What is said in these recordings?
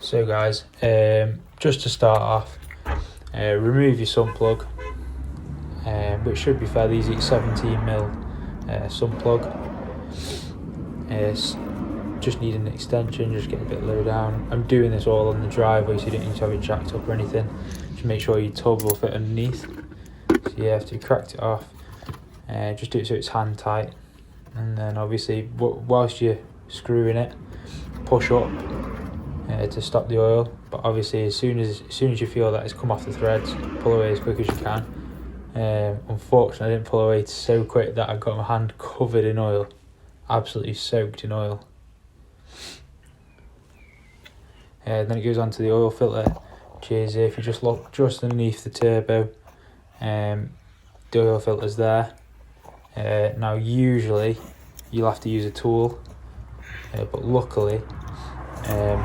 So guys, just to start off, remove your sump plug, which should be fairly easy. 17mm sump plug. Just need an extension, just get a bit low down. I'm doing this all on the driveway, so you don't need to have it jacked up or anything. Just make sure your tub will fit underneath. So yeah, after you cracked it off, just do it so it's hand tight, and then obviously whilst you're screwing it, push up to stop the oil. But obviously as soon as you feel that it's come off the threads, pull away as quick as you can. Unfortunately I didn't pull away so quick that I got my hand covered in oil, absolutely soaked in oil. Then it goes on to the oil filter, which is, if you just look just underneath the turbo, the oil filter's there. Now usually you'll have to use a tool, but luckily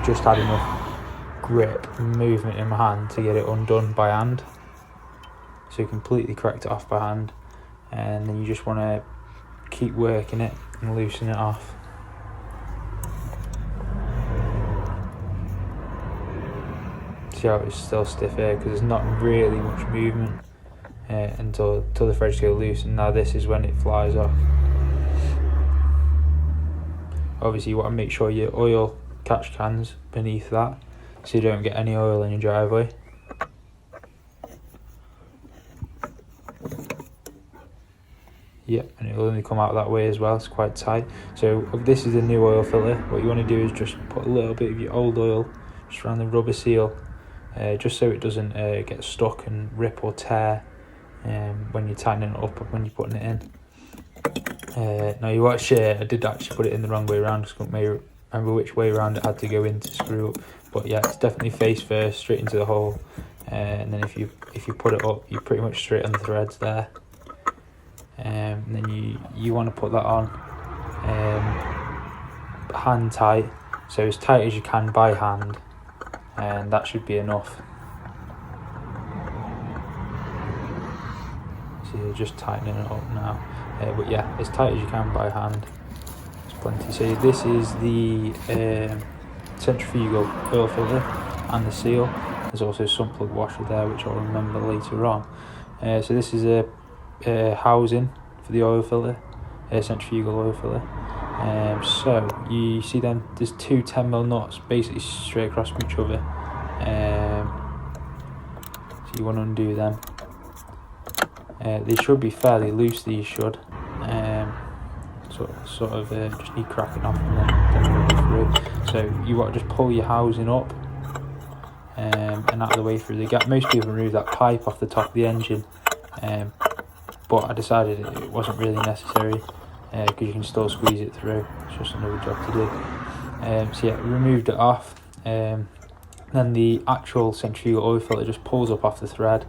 just had enough grip and movement in my hand to get it undone by hand. So you completely cracked it off by hand, and then you just want to keep working it and loosen it off. See how it's still stiff here, because there's not really much movement until the threads go loose, and now this is when it flies off. Obviously you want to make sure your oil catch cans beneath that, so you don't get any oil in your driveway. Yep, and it will only come out that way as well. It's quite tight. So this is the new oil filter. What you want to do is just put a little bit of your old oil just around the rubber seal, just so it doesn't get stuck and rip or tear when you're tightening it up or when you're putting it in. Now you watch, I did actually put it in the wrong way around, just couldn't remember which way around it had to go in to screw up. But yeah, it's definitely face first, straight into the hole, and then if you put it up, you're pretty much straight on the threads there. And then you want to put that on hand tight, so as tight as you can by hand, and that should be enough. So you're just tightening it up now, but yeah, as tight as you can by hand, it's plenty. So this is the centrifugal oil filter and the seal. There's also sump plug washer there, which I'll remember later on. So this is a housing for the oil filter, centrifugal oil filter. So you see them, there's two 10mm nuts basically straight across from each other. So you want to undo them. They should be fairly loose, these should. Sort of just need cracking off and then rub it through. So you want to just pull your housing up and out of the way through the gap. Most people remove that pipe off the top of the engine, but I decided it wasn't really necessary, because you can still squeeze it through. It's just another job to do. So yeah, removed it off. Then the actual centrifugal oil filter just pulls up off the thread,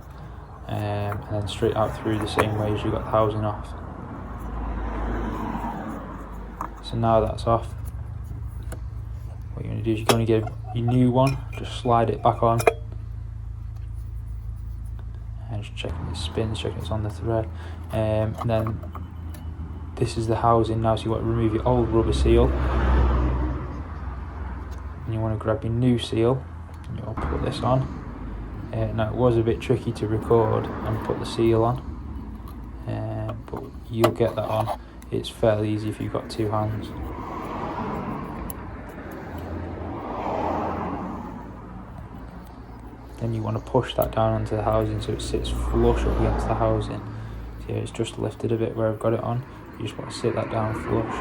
and then straight out through the same way as you got the housing off. So now that's off, what you're going to do is you're going to get your new one, just slide it back on, and just checking it spins, checking it's on the thread. And then this is the housing now, so you want to remove your old rubber seal, and you want to grab your new seal, and you'll put this on. Now it was a bit tricky to record and put the seal on, but you'll get that on. It's fairly easy if you've got two hands. Then you want to push that down onto the housing so it sits flush up against the housing. So yeah, it's just lifted a bit where I've got it on. You just want to sit that down flush.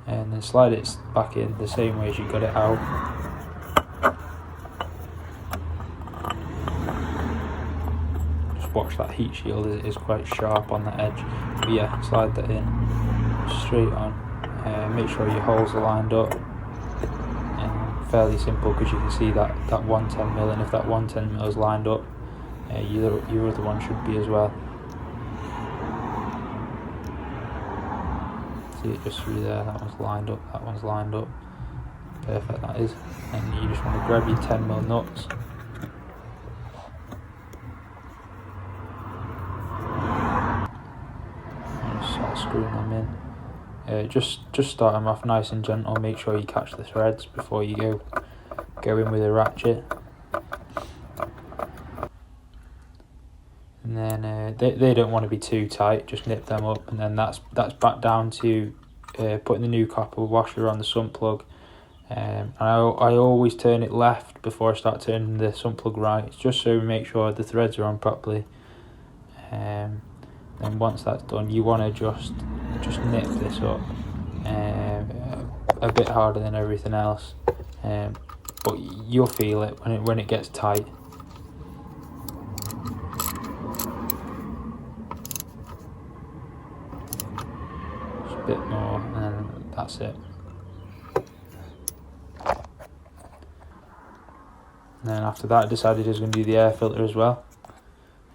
And then slide it back in the same way as you got it out. Watch that heat shield, it is quite sharp on the edge. But yeah, slide that in straight on. Make sure your holes are lined up. Fairly simple, because you can see that 110mm, and if that 110mm is lined up, your other one should be as well. See it just through there, that one's lined up, that one's lined up. Perfect, that is. And you just want to grab your 10mm nuts. Start screwing them in. Just start them off nice and gentle. Make sure you catch the threads before you go in with a ratchet. And then they don't want to be too tight. Just nip them up, and then that's back down to putting the new copper washer on the sump plug. And I always turn it left before I start turning the sump plug right, just so we make sure the threads are on properly. Then once that's done, you want to just nip this up a bit harder than everything else, but you'll feel it when it gets tight. Just a bit more, and that's it. And then after that, I decided I was going to do the air filter as well.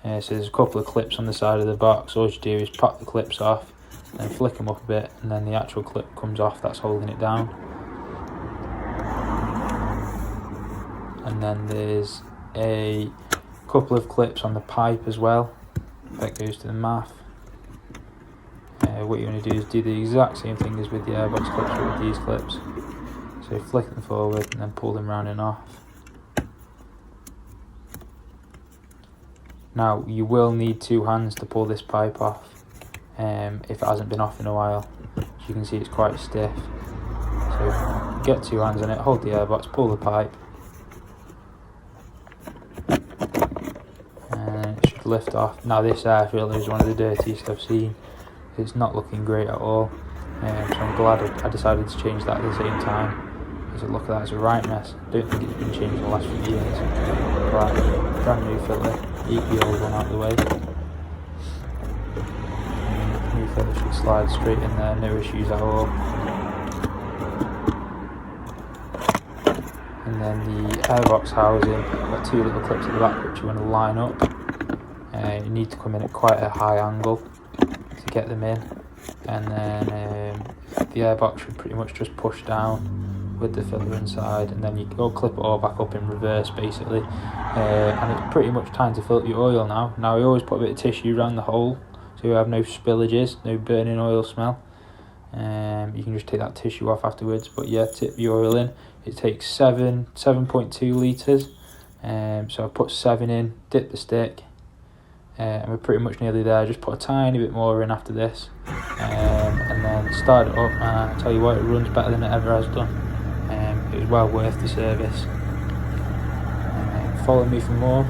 So there's a couple of clips on the side of the box. All you do is pop the clips off, then flick them up a bit, and then the actual clip comes off that's holding it down. And then there's a couple of clips on the pipe as well. That goes to the MAF. What you want to do is do the exact same thing as with the airbox clips, but with these clips. So flick them forward and then pull them round and off. Now you will need two hands to pull this pipe off if it hasn't been off in a while. As you can see, it's quite stiff. So get two hands on it, hold the airbox, pull the pipe, and it should lift off. Now this air filter is one of the dirtiest I've seen. It's not looking great at all, so I'm glad I decided to change that at the same time. Because look at that, it's a right mess. I don't think it's been changed in the last few years. Right, brand new filter. Keep the old one out of the way. New filter should slide straight in there, no issues at all. And then the airbox housing, got two little clips at the back which you want to line up. You need to come in at quite a high angle to get them in. And then the airbox should pretty much just push down with the filter inside, and then you go clip it all back up in reverse basically, and it's pretty much time to filter your oil now. Now I always put a bit of tissue around the hole so you have no spillages, no burning oil smell. You can just take that tissue off afterwards, but yeah, tip the oil in. It takes 7.2 litres, so I put 7 in, dip the stick, and we're pretty much nearly there. Just put a tiny bit more in after this, and then start it up, and I tell you what, it runs better than it ever has done. It was well worth the service. Follow me for more.